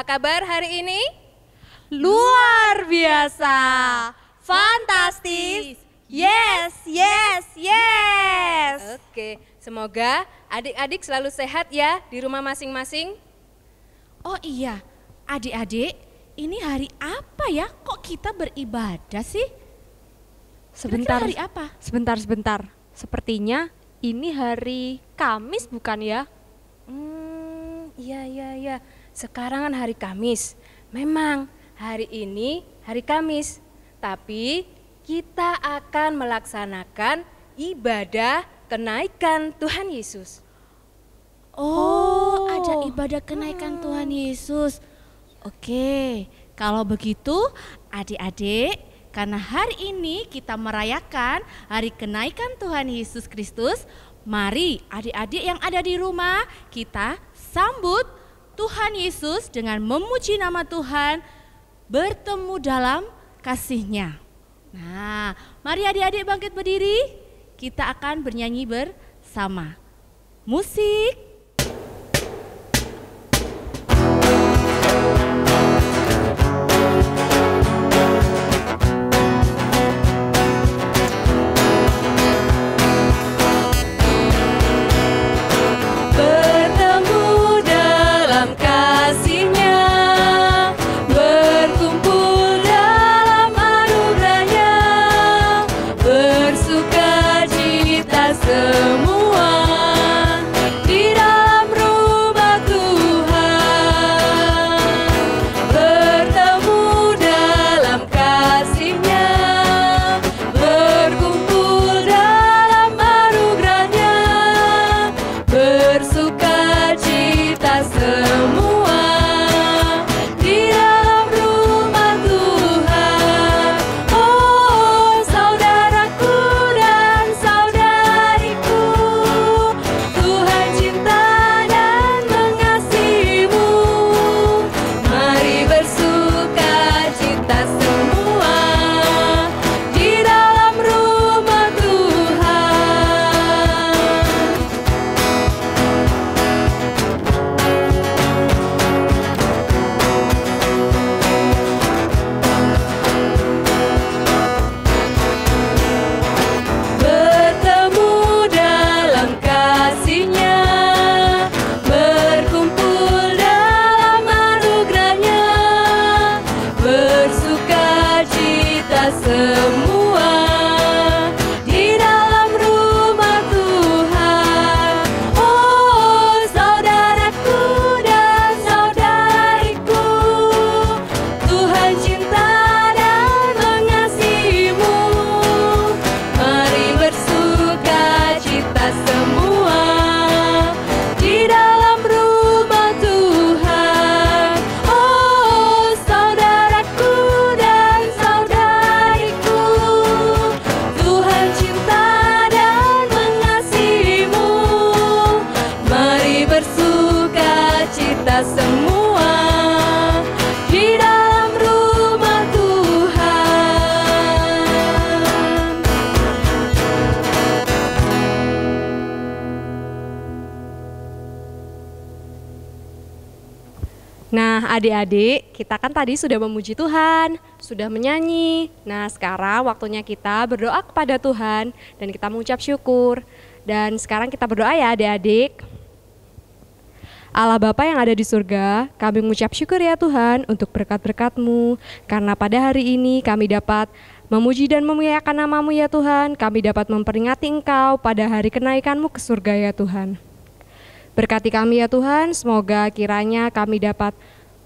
kabar hari ini? Luar biasa, fantastis, yes, yes, yes. Oke, semoga adik-adik selalu sehat ya di rumah masing-masing. Oh iya, adik-adik, ini hari apa ya? Kok kita beribadah sih? Sebentar, Kira-kira hari apa? sebentar. Sepertinya ini hari Kamis bukan ya? Iya. Sekarang kan hari Kamis. Memang hari ini hari Kamis. Tapi kita akan melaksanakan ibadah kenaikan Tuhan Yesus. Oh, ada ibadah kenaikan Tuhan Yesus. Oke, kalau begitu adik-adik, karena hari ini kita merayakan hari kenaikan Tuhan Yesus Kristus, mari adik-adik yang ada di rumah kita sambut Tuhan Yesus dengan memuji nama Tuhan, bertemu dalam kasih-Nya. Nah, mari adik-adik bangkit berdiri, kita akan bernyanyi bersama. Musik. Nah adik-adik, kita kan tadi sudah memuji Tuhan, sudah menyanyi. Nah sekarang waktunya kita berdoa kepada Tuhan dan kita mengucap syukur. Dan sekarang kita berdoa ya adik-adik. Allah Bapa yang ada di surga, kami mengucap syukur ya Tuhan untuk berkat-berkat-Mu. Karena pada hari ini kami dapat memuji dan memuliakan nama-Mu ya Tuhan. Kami dapat memperingati Engkau pada hari kenaikan-Mu ke surga ya Tuhan. Berkati kami ya Tuhan, semoga kiranya kami dapat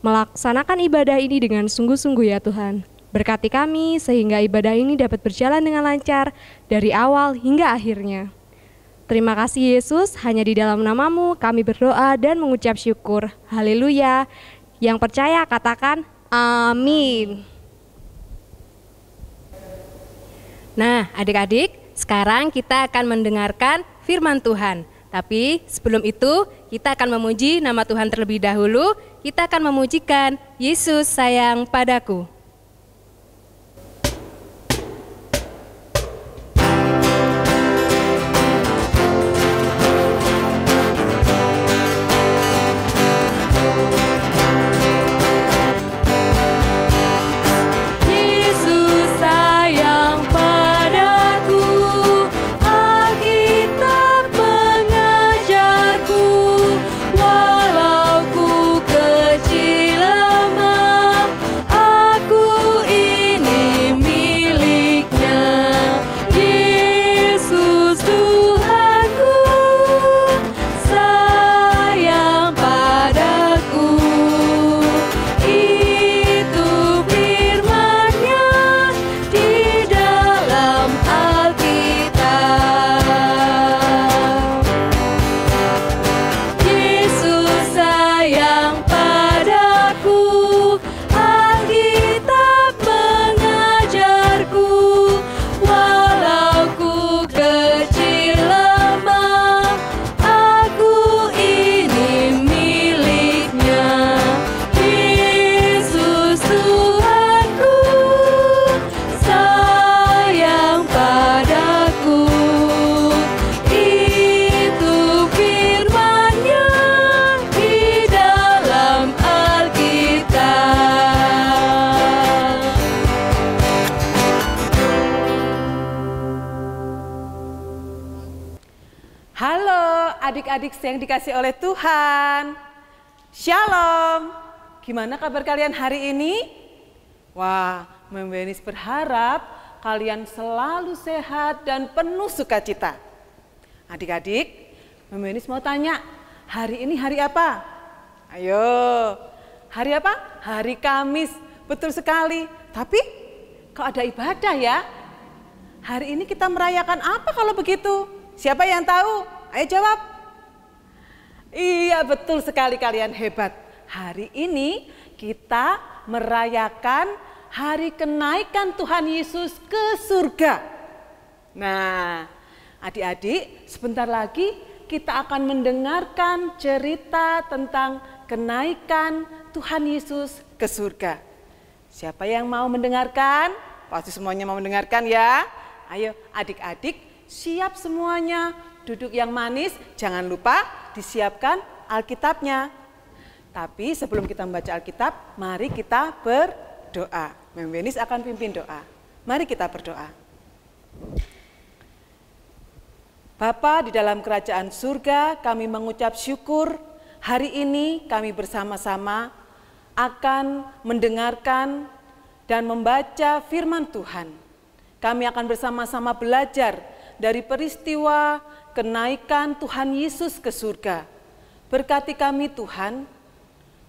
melaksanakan ibadah ini dengan sungguh-sungguh ya Tuhan. Berkati kami sehingga ibadah ini dapat berjalan dengan lancar dari awal hingga akhirnya. Terima kasih Yesus, hanya di dalam nama-Mu kami berdoa dan mengucap syukur. Haleluya. Yang percaya katakan amin. Nah adik-adik, sekarang kita akan mendengarkan firman Tuhan. Tapi sebelum itu kita akan memuji nama Tuhan terlebih dahulu. Kita akan memujikan Yesus sayang padaku. Halo adik-adik yang dikasih oleh Tuhan. Shalom. Gimana kabar kalian hari ini? Wah, Mama Wenis berharap kalian selalu sehat dan penuh sukacita. Adik-adik, Mama Wenis mau tanya, hari ini hari apa? Ayo, hari apa? Hari Kamis, betul sekali. Tapi kok ada ibadah ya? Hari ini kita merayakan apa kalau begitu? Siapa yang tahu? Ayo jawab. Iya, betul sekali, kalian hebat. Hari ini kita merayakan hari kenaikan Tuhan Yesus ke surga. Nah, adik-adik, sebentar lagi kita akan mendengarkan cerita tentang kenaikan Tuhan Yesus ke surga. Siapa yang mau mendengarkan? Pasti semuanya mau mendengarkan ya. Ayo adik-adik, siap semuanya, duduk yang manis, jangan lupa disiapkan Alkitabnya. Tapi sebelum kita membaca Alkitab, mari kita berdoa. Mama Wenis akan pimpin doa. Mari kita berdoa. Bapa di dalam kerajaan surga, kami mengucap syukur hari ini kami bersama-sama akan mendengarkan dan membaca firman Tuhan. Kami akan bersama-sama belajar dari peristiwa kenaikan Tuhan Yesus ke surga. Berkati kami Tuhan,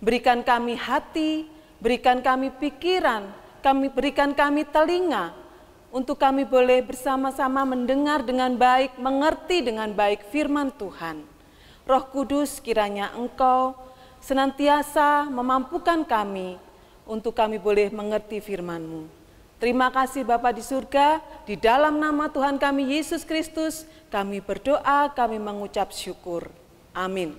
berikan kami hati, berikan kami pikiran, berikan kami telinga, untuk kami boleh bersama-sama mendengar dengan baik, mengerti dengan baik firman Tuhan. Roh Kudus, kiranya Engkau senantiasa memampukan kami, untuk kami boleh mengerti firman-Mu. Terima kasih Bapa di surga, di dalam nama Tuhan kami Yesus Kristus, kami berdoa, kami mengucap syukur. Amin.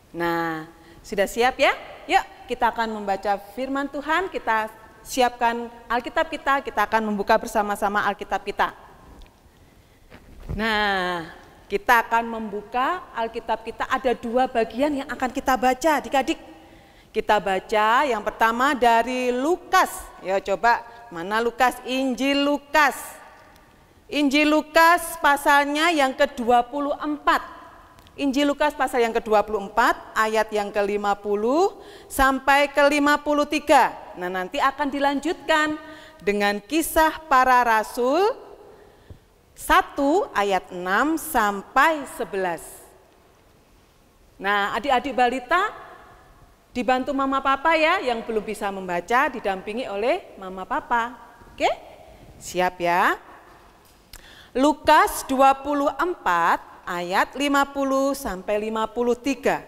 Nah, sudah siap ya? Yuk kita akan membaca firman Tuhan, kita siapkan Alkitab kita akan membuka bersama-sama Alkitab kita. Nah, kita akan membuka Alkitab kita, ada 2 bagian yang akan kita baca adik-adik. Kita baca yang pertama dari Lukas, ya coba mana Lukas, Injil Lukas. Injil Lukas pasalnya yang ke-24. Injil Lukas pasal yang ke-24 ayat yang ke-50 sampai ke-53. Nah, nanti akan dilanjutkan dengan Kisah Para Rasul 1 ayat 6 sampai 11. Nah, adik-adik balita dibantu mama papa ya, yang belum bisa membaca didampingi oleh mama papa. Oke? Siap ya? Lukas 24 ayat 50 sampai 53.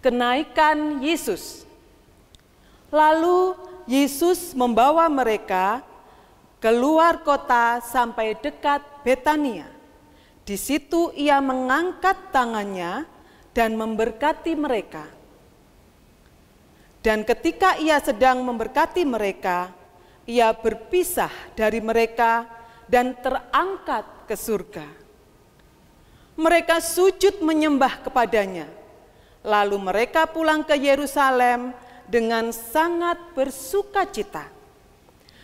Kenaikan Yesus. Lalu Yesus membawa mereka keluar kota sampai dekat Betania. Di situ ia mengangkat tangannya dan memberkati mereka. Dan ketika ia sedang memberkati mereka, ia berpisah dari mereka dan terangkat ke surga. Mereka sujud menyembah kepadanya. Lalu mereka pulang ke Yerusalem dengan sangat bersukacita.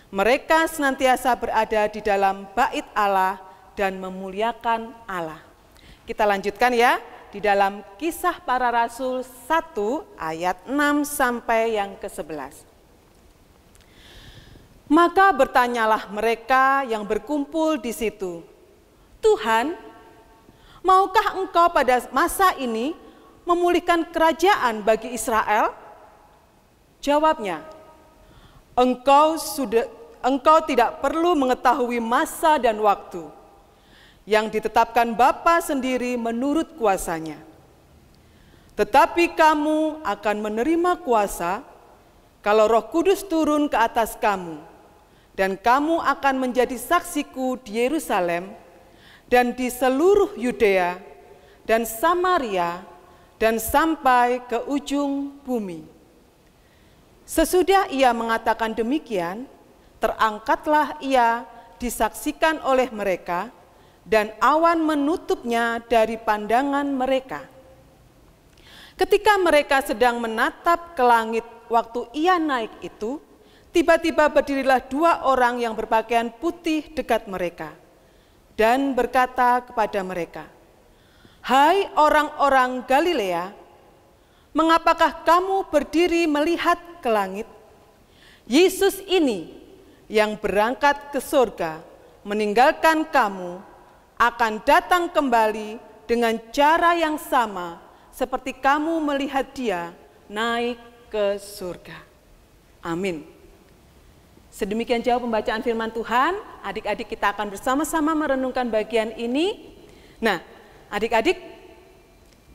Mereka senantiasa berada di dalam bait Allah dan memuliakan Allah. Kita lanjutkan ya. Di dalam Kisah Para Rasul 1 ayat 6 sampai yang ke-11. Maka bertanyalah mereka yang berkumpul di situ, Tuhan, maukah Engkau pada masa ini memulihkan kerajaan bagi Israel? Jawabnya, Engkau tidak perlu mengetahui masa dan waktu yang ditetapkan Bapa sendiri menurut kuasanya. Tetapi kamu akan menerima kuasa kalau Roh Kudus turun ke atas kamu, dan kamu akan menjadi saksiku di Yerusalem dan di seluruh Yudea dan Samaria dan sampai ke ujung bumi. Sesudah ia mengatakan demikian, terangkatlah ia disaksikan oleh mereka, dan awan menutupnya dari pandangan mereka. Ketika mereka sedang menatap ke langit waktu ia naik itu, tiba-tiba berdirilah 2 orang yang berpakaian putih dekat mereka, dan berkata kepada mereka, Hai orang-orang Galilea, mengapakah kamu berdiri melihat ke langit? Yesus ini yang berangkat ke surga, meninggalkan kamu, akan datang kembali dengan cara yang sama seperti kamu melihat dia naik ke surga. Amin. Sedemikian jauh pembacaan firman Tuhan. Adik-adik, kita akan bersama-sama merenungkan bagian ini. Nah, adik-adik,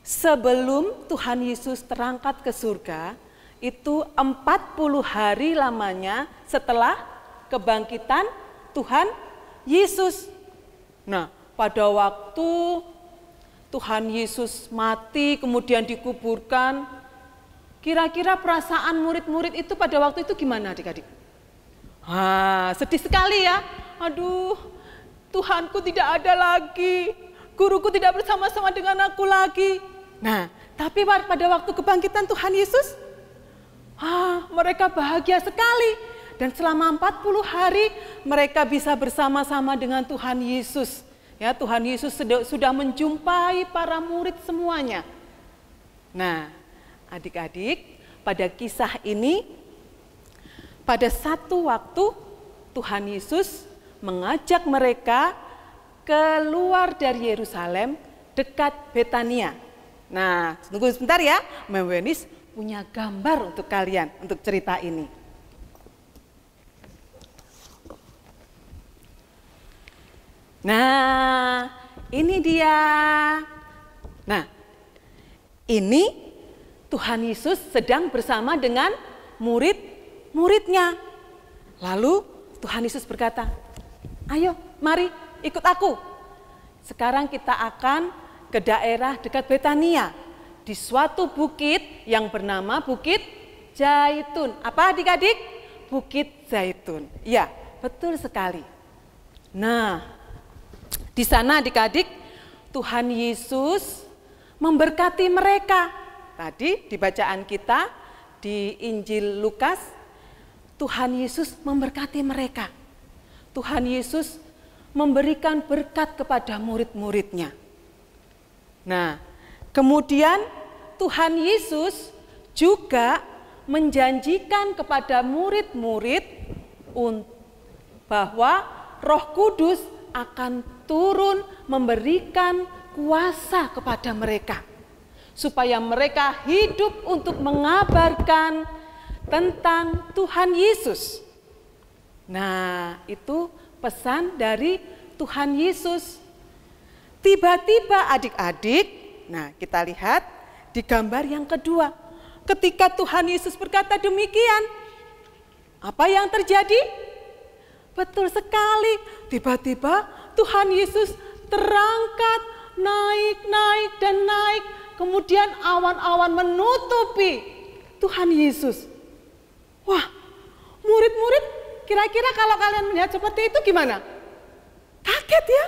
sebelum Tuhan Yesus terangkat ke surga, itu 40 hari lamanya setelah kebangkitan Tuhan Yesus. Nah, pada waktu Tuhan Yesus mati kemudian dikuburkan, kira-kira perasaan murid-murid itu pada waktu itu gimana adik-adik? Sedih sekali ya. Aduh, Tuhanku tidak ada lagi, guruku tidak bersama-sama dengan aku lagi. Nah, tapi pada waktu kebangkitan Tuhan Yesus, mereka bahagia sekali. Dan selama 40 hari mereka bisa bersama-sama dengan Tuhan Yesus. Ya, Tuhan Yesus sudah menjumpai para murid semuanya. Nah, adik-adik, pada kisah ini, pada satu waktu Tuhan Yesus mengajak mereka keluar dari Yerusalem dekat Betania. Nah, tunggu sebentar ya, Mem Wenis punya gambar untuk kalian untuk cerita ini. Nah, ini dia. Nah, ini Tuhan Yesus sedang bersama dengan murid-muridnya. Lalu Tuhan Yesus berkata, ayo mari ikut aku. Sekarang kita akan ke daerah dekat Betania. Di suatu bukit yang bernama Bukit Zaitun. Apa adik-adik? Bukit Zaitun. Ya, betul sekali. Nah, di sana adik-adik, Tuhan Yesus memberkati mereka. Tadi di bacaan kita di Injil Lukas, Tuhan Yesus memberkati mereka. Tuhan Yesus memberikan berkat kepada murid-muridnya. Nah, kemudian Tuhan Yesus juga menjanjikan kepada murid-murid bahwa Roh Kudus akan turun memberikan kuasa kepada mereka, supaya mereka hidup untuk mengabarkan tentang Tuhan Yesus. Nah, itu pesan dari Tuhan Yesus. Tiba-tiba adik-adik, nah kita lihat di gambar yang kedua. Ketika Tuhan Yesus berkata demikian, apa yang terjadi? Betul sekali, tiba-tiba Tuhan Yesus terangkat, naik dan naik. Kemudian awan-awan menutupi Tuhan Yesus. Wah, murid-murid kira-kira kalau kalian melihat seperti itu gimana? Kaget ya?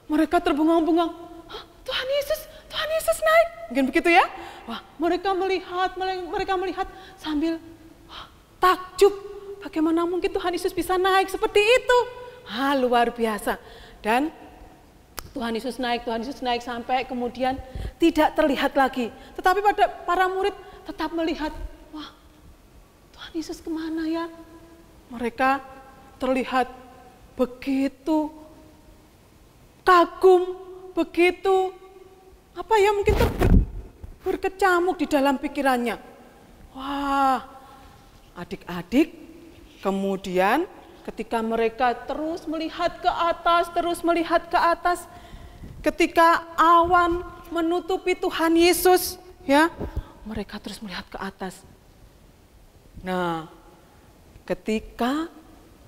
Mereka terbengong-bengong. Tuhan Yesus naik. Mungkin begitu ya? Wah, mereka melihat sambil takjub. Bagaimana mungkin Tuhan Yesus bisa naik seperti itu? Luar biasa. Dan Tuhan Yesus naik sampai kemudian tidak terlihat lagi. Tetapi pada para murid tetap melihat, wah, Tuhan Yesus kemana ya? Mereka terlihat begitu kagum, begitu mungkin berkecamuk di dalam pikirannya. Wah, adik-adik, kemudian ketika mereka terus melihat ke atas, ketika awan menutupi Tuhan Yesus, ya, mereka terus melihat ke atas. Nah, ketika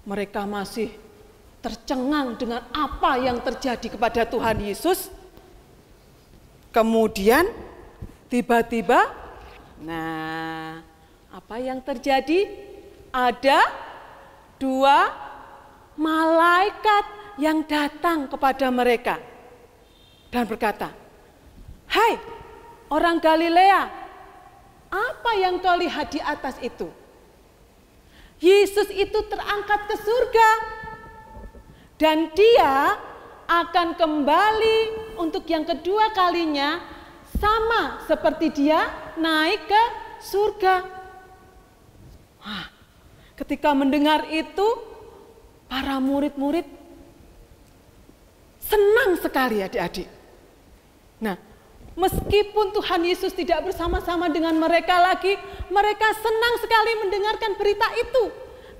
mereka masih tercengang dengan apa yang terjadi kepada Tuhan Yesus, kemudian tiba-tiba, nah, apa yang terjadi? Ada 2 malaikat yang datang kepada mereka dan berkata, "Hai orang Galilea, apa yang kau lihat di atas itu? Yesus itu terangkat ke surga dan dia akan kembali untuk yang kedua kalinya sama seperti dia naik ke surga. Wah, ketika mendengar itu, para murid-murid senang sekali adik-adik. Nah, meskipun Tuhan Yesus tidak bersama-sama dengan mereka lagi, mereka senang sekali mendengarkan berita itu.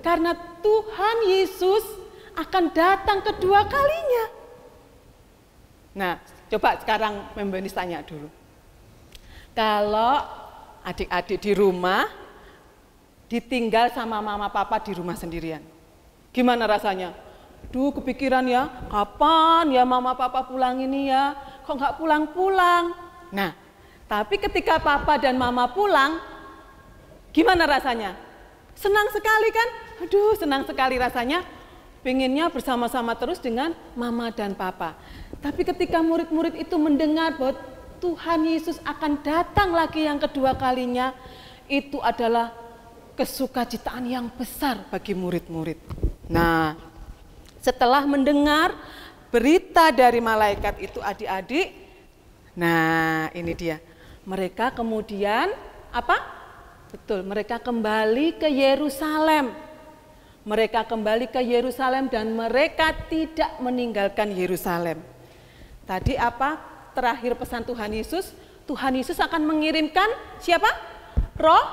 Karena Tuhan Yesus akan datang kedua kalinya. Nah, coba sekarang Membenis tanya dulu. Kalau adik-adik di rumah, ditinggal sama mama papa di rumah sendirian, gimana rasanya? Duh, kepikiran ya, kapan ya mama papa pulang ini ya? Kok nggak pulang-pulang? Nah, tapi ketika papa dan mama pulang, gimana rasanya? Senang sekali kan? Aduh, senang sekali rasanya. Pengennya bersama-sama terus dengan mama dan papa. Tapi ketika murid-murid itu mendengar bahwa Tuhan Yesus akan datang lagi yang kedua kalinya, itu adalah kesukacitaan yang besar bagi murid-murid. Nah, setelah mendengar berita dari malaikat itu adik-adik, nah ini dia. Mereka kemudian apa? Betul, mereka kembali ke Yerusalem. Mereka kembali ke Yerusalem dan mereka tidak meninggalkan Yerusalem. Tadi apa? Terakhir pesan Tuhan Yesus akan mengirimkan siapa? Roh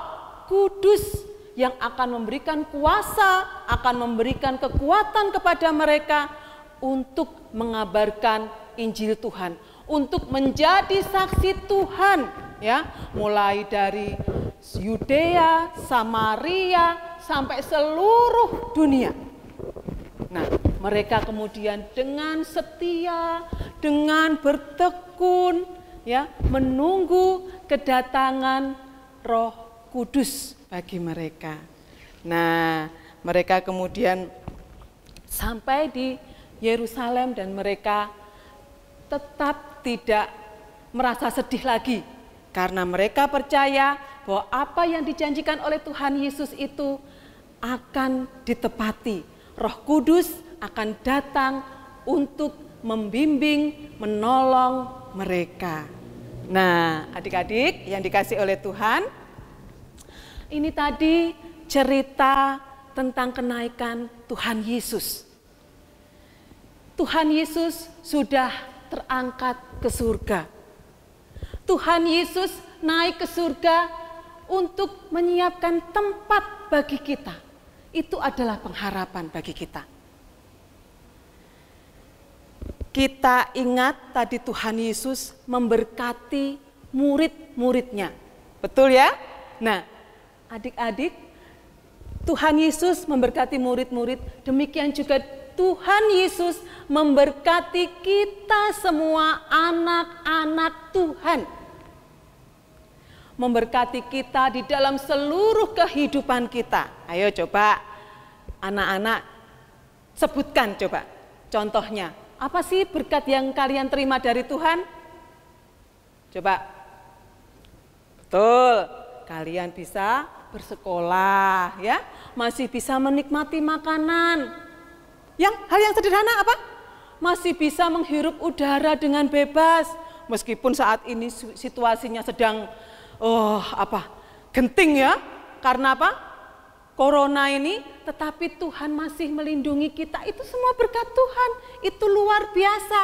Kudus yang akan memberikan kuasa, akan memberikan kekuatan kepada mereka untuk mengabarkan Injil Tuhan, untuk menjadi saksi Tuhan, ya, mulai dari Yudea, Samaria, sampai seluruh dunia. Nah, mereka kemudian dengan setia, dengan bertekun, ya, menunggu kedatangan Roh Kudus bagi mereka. Nah, mereka kemudian sampai di Yerusalem dan mereka tetap tidak merasa sedih lagi karena mereka percaya bahwa apa yang dijanjikan oleh Tuhan Yesus itu akan ditepati. Roh Kudus akan datang untuk membimbing, menolong mereka. Nah, adik-adik yang dikasih oleh Tuhan, ini tadi cerita tentang kenaikan Tuhan Yesus. Tuhan Yesus sudah terangkat ke surga. Tuhan Yesus naik ke surga untuk menyiapkan tempat bagi kita. Itu adalah pengharapan bagi kita. Kita ingat tadi Tuhan Yesus memberkati murid-muridnya. Betul ya? Nah, adik-adik, Tuhan Yesus memberkati murid-murid, demikian juga Tuhan Yesus memberkati kita semua anak-anak Tuhan. Memberkati kita di dalam seluruh kehidupan kita. Ayo coba anak-anak sebutkan coba contohnya. Apa sih berkat yang kalian terima dari Tuhan? Coba. Betul, kalian bisa bersekolah ya, masih bisa menikmati makanan. Hal yang sederhana apa? Masih bisa menghirup udara dengan bebas. Meskipun saat ini situasinya sedang genting ya, karena apa? Corona ini, tetapi Tuhan masih melindungi kita. Itu semua berkat Tuhan, itu luar biasa.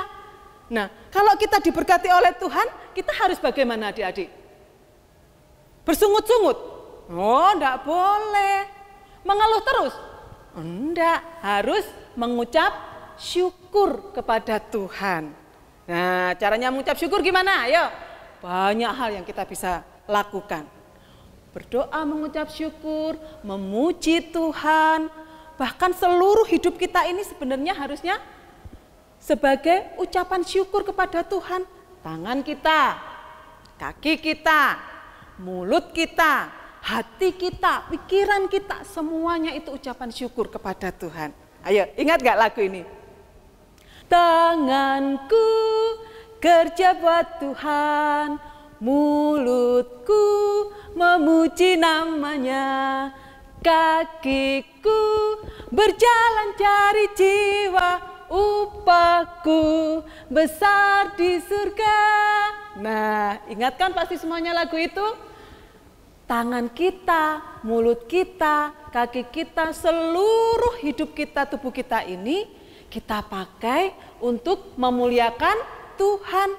Nah, kalau kita diberkati oleh Tuhan, kita harus bagaimana adik-adik? Bersungut-sungut? Oh, enggak boleh. Mengeluh terus? Enggak, harus mengucap syukur kepada Tuhan. Nah, caranya mengucap syukur gimana? Ayo, banyak hal yang kita bisa lakukan. Berdoa, mengucap syukur, memuji Tuhan. Bahkan seluruh hidup kita ini sebenarnya harusnya sebagai ucapan syukur kepada Tuhan. Tangan kita, kaki kita, mulut kita, hati kita, pikiran kita, semuanya itu ucapan syukur kepada Tuhan. Ayo, ingat gak lagu ini? Tanganku kerja buat Tuhan, mulutku memuji namanya, kakiku berjalan cari jiwa, upahku besar di surga. Nah, ingatkan pasti semuanya lagu itu? Tangan kita, mulut kita, kaki kita, seluruh hidup kita, tubuh kita ini kita pakai untuk memuliakan Tuhan.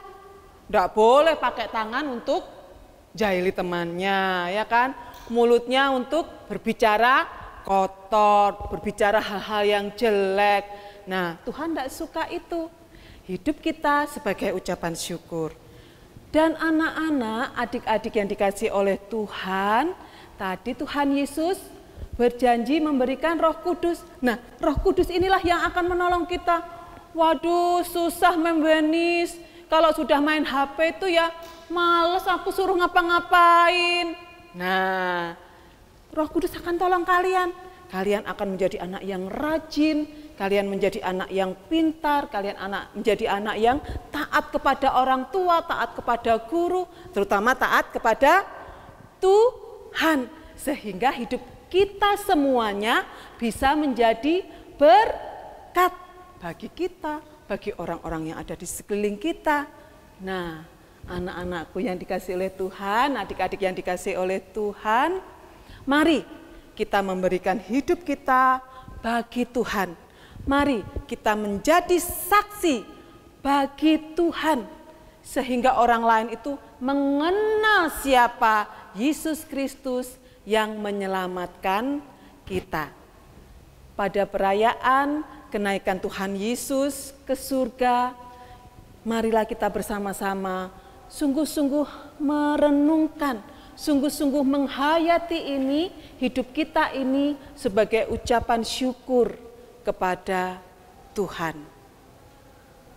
Tidak boleh pakai tangan untuk jahili temannya, ya kan? Mulutnya untuk berbicara kotor, berbicara hal-hal yang jelek. Nah, Tuhan tidak suka itu. Hidup kita sebagai ucapan syukur. Dan anak-anak, adik-adik yang dikasihi oleh Tuhan, tadi Tuhan Yesus berjanji memberikan Roh Kudus. Nah, Roh Kudus inilah yang akan menolong kita. Waduh, susah membenis. Kalau sudah main HP itu ya males aku suruh ngapa-ngapain. Nah, Roh Kudus akan tolong kalian. Kalian akan menjadi anak yang rajin, kalian menjadi anak yang pintar, kalian menjadi anak yang taat kepada orang tua, taat kepada guru, terutama taat kepada Tuhan. Sehingga hidup kita semuanya bisa menjadi berkat bagi kita, bagi orang-orang yang ada di sekeliling kita. Nah, anak-anakku yang dikasihi oleh Tuhan, adik-adik yang dikasihi oleh Tuhan, mari kita memberikan hidup kita bagi Tuhan. Mari kita menjadi saksi bagi Tuhan, sehingga orang lain itu mengenal siapa Yesus Kristus yang menyelamatkan kita. Pada perayaan kenaikan Tuhan Yesus ke surga, marilah kita bersama-sama sungguh-sungguh merenungkan, sungguh-sungguh menghayati ini, hidup kita ini sebagai ucapan syukur kepada Tuhan.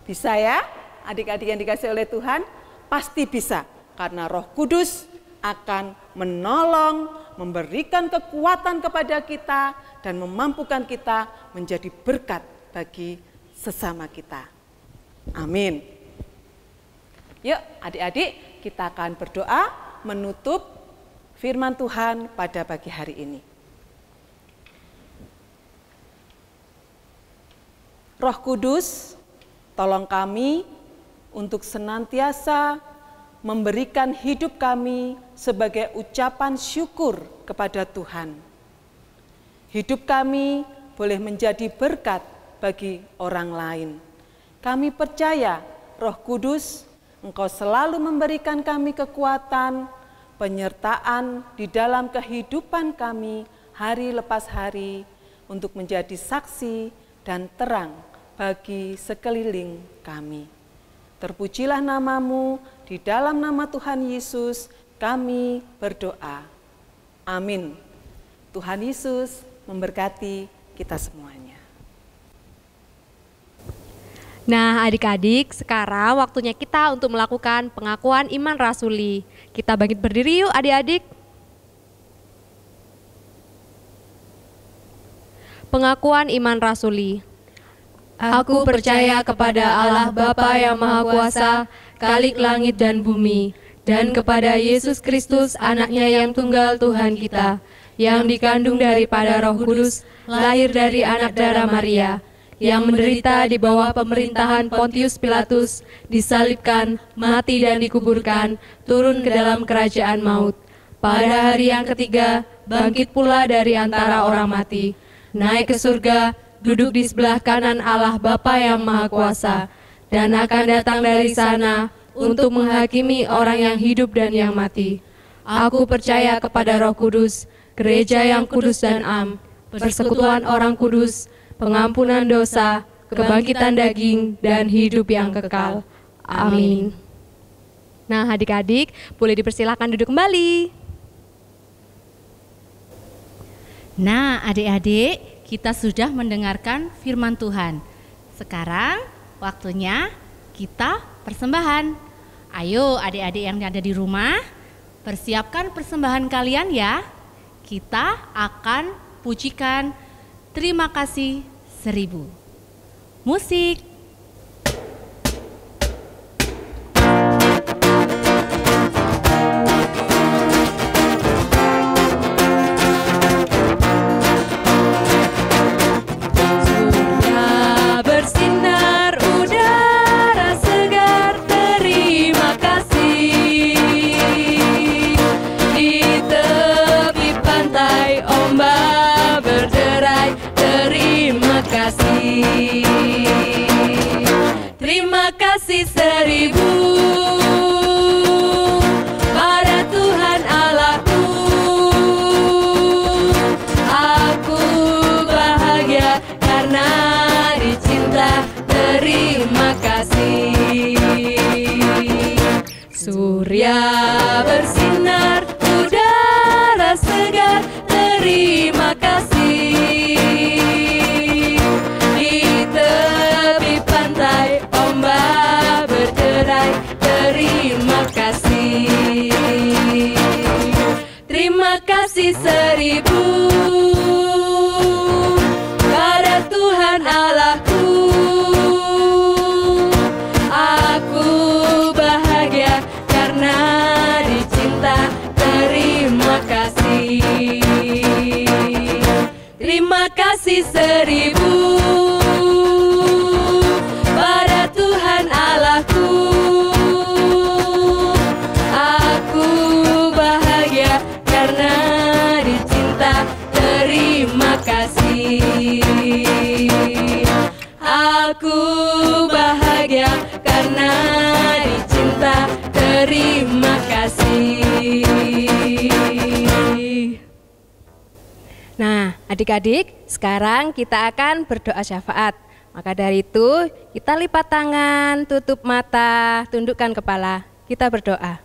Bisa ya, adik-adik yang dikasihi oleh Tuhan? Pasti bisa, karena Roh Kudus akan menolong, memberikan kekuatan kepada kita, dan memampukan kita menjadi berkat bagi sesama kita. Amin. Yuk adik-adik, kita akan berdoa menutup firman Tuhan pada pagi hari ini. Roh Kudus, tolong kami untuk senantiasa memberikan hidup kami sebagai ucapan syukur kepada Tuhan. Hidup kami boleh menjadi berkat bagi orang lain. Kami percaya, Roh Kudus, Engkau selalu memberikan kami kekuatan, penyertaan di dalam kehidupan kami hari lepas hari untuk menjadi saksi dan terang bagi sekeliling kami. Terpujilah nama-Mu, di dalam nama Tuhan Yesus kami berdoa. Amin. Tuhan Yesus memberkati kita semuanya. Nah adik-adik, sekarang waktunya kita untuk melakukan pengakuan iman rasuli. Kita bangkit berdiri yuk adik-adik. Pengakuan iman rasuli. Aku percaya kepada Allah Bapa yang Maha Kuasa, Khalik langit dan bumi, dan kepada Yesus Kristus anaknya yang tunggal Tuhan kita, yang dikandung daripada Roh Kudus, lahir dari anak darah Maria, yang menderita di bawah pemerintahan Pontius Pilatus, disalibkan, mati dan dikuburkan, turun ke dalam kerajaan maut. Pada hari yang ketiga, bangkit pula dari antara orang mati, naik ke surga, duduk di sebelah kanan Allah Bapa yang Maha Kuasa, dan akan datang dari sana untuk menghakimi orang yang hidup dan yang mati. Aku percaya kepada Roh Kudus, gereja yang kudus dan am, persekutuan orang kudus, pengampunan dosa, kebangkitan daging, dan hidup yang kekal. Amin. Nah adik-adik, boleh dipersilakan duduk kembali. Nah adik-adik, kita sudah mendengarkan firman Tuhan. Sekarang waktunya kita persembahan. Ayo adik-adik yang ada di rumah, persiapkan persembahan kalian ya. Kita akan pujikan Terima Kasih 1000. Musik. Bersinar udara kasih. Terima kasih 1000 pada Tuhan Allahku. Aku bahagia karena dicinta. Terima kasih. Surya bersinar, udara segar. Terima kasih. Di tepi pantai ombak berderai. Terima kasih. Terima kasih 1000 pada Tuhan Allahku. Aku bahagia karena dicinta. Terima kasih. Terima kasih 1000 pada Tuhan Allahku. Aku bahagia karena dicinta. Terima kasih. Aku bahagia karena dicinta. Terima kasih. Nah, adik-adik, sekarang kita akan berdoa syafaat. Maka dari itu, kita lipat tangan, tutup mata, tundukkan kepala. Kita berdoa.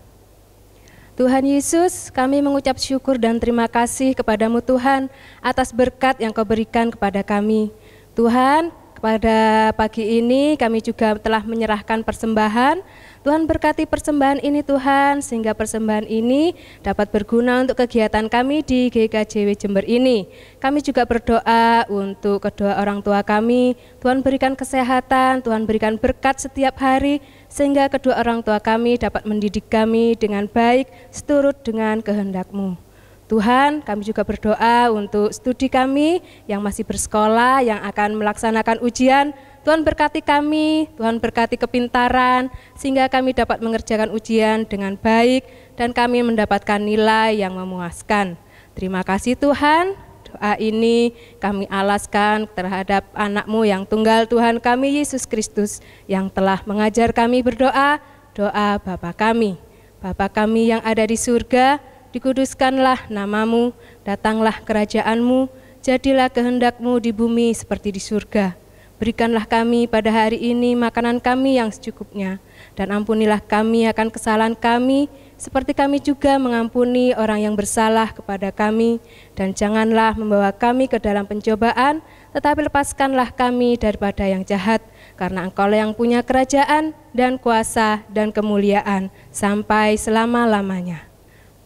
Tuhan Yesus, kami mengucap syukur dan terima kasih kepadamu Tuhan atas berkat yang Kau berikan kepada kami. Tuhan, pada pagi ini kami juga telah menyerahkan persembahan. Tuhan berkati persembahan ini Tuhan, sehingga persembahan ini dapat berguna untuk kegiatan kami di GKJW Jember ini. Kami juga berdoa untuk kedua orang tua kami. Tuhan berikan kesehatan, Tuhan berikan berkat setiap hari, sehingga kedua orang tua kami dapat mendidik kami dengan baik, seturut dengan kehendak-Mu. Tuhan, kami juga berdoa untuk studi kami yang masih bersekolah, yang akan melaksanakan ujian. Tuhan berkati kami, Tuhan berkati kepintaran, sehingga kami dapat mengerjakan ujian dengan baik dan kami mendapatkan nilai yang memuaskan. Terima kasih Tuhan, doa ini kami alaskan terhadap anak-Mu yang tunggal Tuhan kami Yesus Kristus, yang telah mengajar kami berdoa, doa Bapa kami. Bapa kami yang ada di surga, dikuduskanlah nama-Mu, datanglah kerajaan-Mu, jadilah kehendak-Mu di bumi seperti di surga. Berikanlah kami pada hari ini makanan kami yang secukupnya, dan ampunilah kami akan kesalahan kami, seperti kami juga mengampuni orang yang bersalah kepada kami. Dan janganlah membawa kami ke dalam pencobaan, tetapi lepaskanlah kami daripada yang jahat, karena Engkau yang punya kerajaan dan kuasa dan kemuliaan sampai selama-lamanya.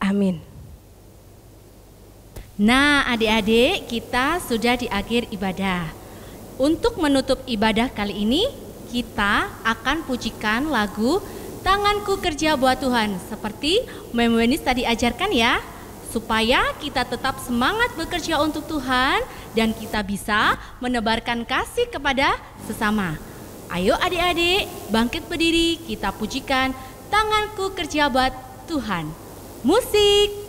Amin. Nah, adik-adik, kita sudah di akhir ibadah. Untuk menutup ibadah kali ini, kita akan pujikan lagu Tanganku Kerja Buat Tuhan, seperti Mem Wenis tadi ajarkan ya, supaya kita tetap semangat bekerja untuk Tuhan dan kita bisa menebarkan kasih kepada sesama. Ayo adik-adik, bangkit berdiri, kita pujikan Tanganku Kerja Buat Tuhan. Musik.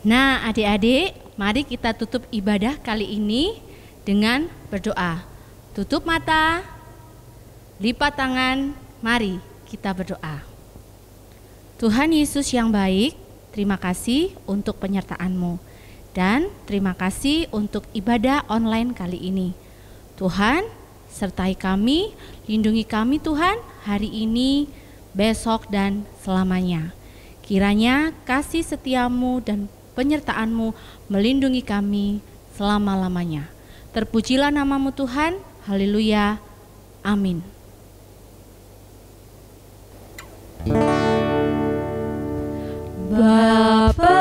Nah, adik-adik, mari kita tutup ibadah kali ini dengan berdoa. Tutup mata, lipat tangan, mari kita berdoa. Tuhan Yesus yang baik, terima kasih untuk penyertaan-Mu. Dan terima kasih untuk ibadah online kali ini. Tuhan, sertai kami, lindungi kami Tuhan hari ini, besok dan selamanya. Kiranya kasih setiamu dan penyertaan-Mu melindungi kami selama-lamanya. Terpujilah nama-Mu Tuhan, haleluya, amin. Bapa,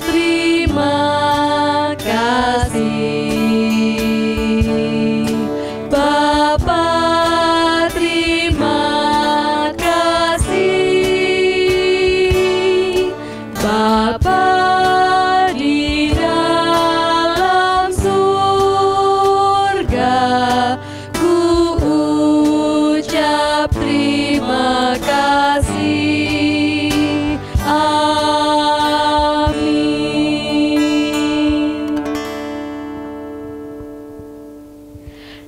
terima kasih. Bapa, terima kasih. Bapa di dalam surga, ku ucap terima kasih.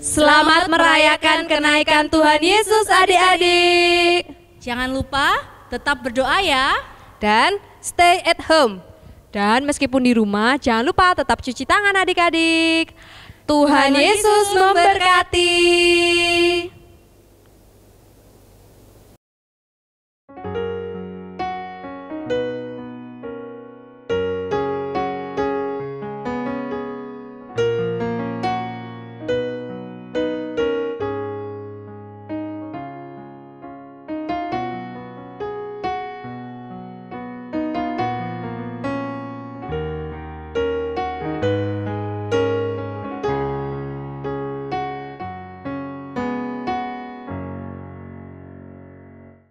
Selamat merayakan kenaikan Tuhan Yesus adik-adik. Jangan lupa tetap berdoa ya. Dan stay at home. Dan meskipun di rumah, jangan lupa tetap cuci tangan adik-adik. Tuhan Yesus memberkati.